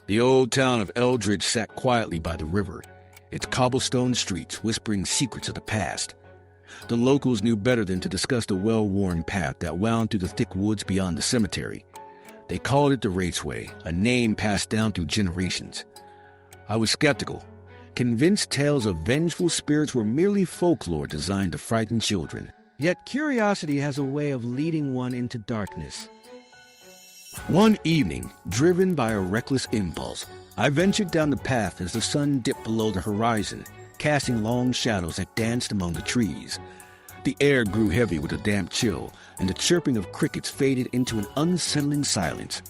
The old town of Eldridge sat quietly by the river, its cobblestone streets whispering secrets of the past. The locals knew better than to discuss the well-worn path that wound through the thick woods beyond the cemetery. They called it the Wraiths Way, a name passed down through generations. I was skeptical, convinced tales of vengeful spirits were merely folklore designed to frighten children. Yet curiosity has a way of leading one into darkness. One evening, driven by a reckless impulse, I ventured down the path as the sun dipped below the horizon, casting long shadows that danced among the trees. The air grew heavy with a damp chill, and the chirping of crickets faded into an unsettling silence.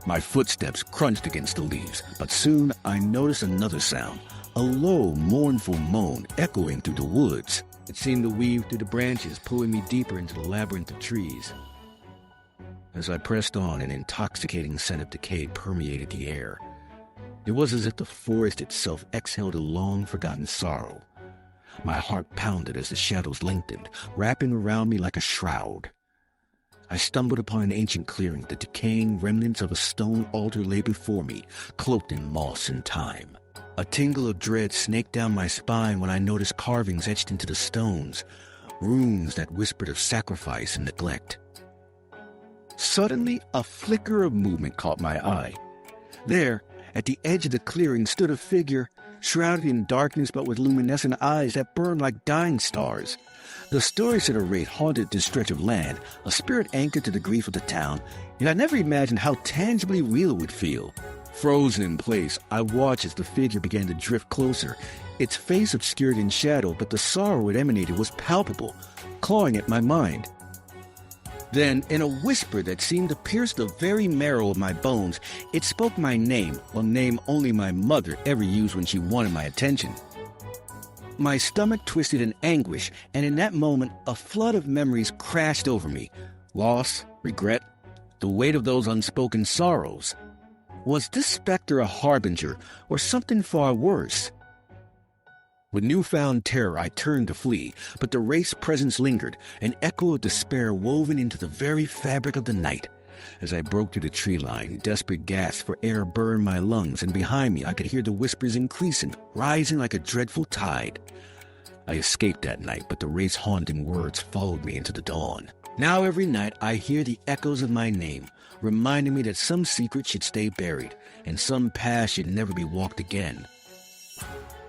My footsteps crunched against the leaves, but soon I noticed another sound, a low, mournful moan echoing through the woods. It seemed to weave through the branches, pulling me deeper into the labyrinth of trees. As I pressed on, an intoxicating scent of decay permeated the air. It was as if the forest itself exhaled a long-forgotten sorrow. My heart pounded as the shadows lengthened, wrapping around me like a shroud. I stumbled upon an ancient clearing. The decaying remnants of a stone altar lay before me, cloaked in moss and time. A tingle of dread snaked down my spine when I noticed carvings etched into the stones, runes that whispered of sacrifice and neglect. Suddenly, a flicker of movement caught my eye. There, at the edge of the clearing, stood a figure, shrouded in darkness but with luminescent eyes that burned like dying stars. The stories of the Wraith haunted this stretch of land, a spirit anchored to the grief of the town, and I never imagined how tangibly real it would feel. Frozen in place, I watched as the figure began to drift closer, its face obscured in shadow, but the sorrow it emanated was palpable, clawing at my mind. Then, in a whisper that seemed to pierce the very marrow of my bones, it spoke my name, a name only my mother ever used when she wanted my attention. My stomach twisted in anguish, and in that moment, a flood of memories crashed over me. Loss, regret, the weight of those unspoken sorrows. Was this specter a harbinger, or something far worse? With newfound terror, I turned to flee, but the Wraith's presence lingered, an echo of despair woven into the very fabric of the night. As I broke through the tree line, desperate gasps for air burned my lungs, and behind me I could hear the whispers increasing, rising like a dreadful tide. I escaped that night, but the Wraith's haunting words followed me into the dawn. Now every night I hear the echoes of my name, reminding me that some secret should stay buried, and some path should never be walked again.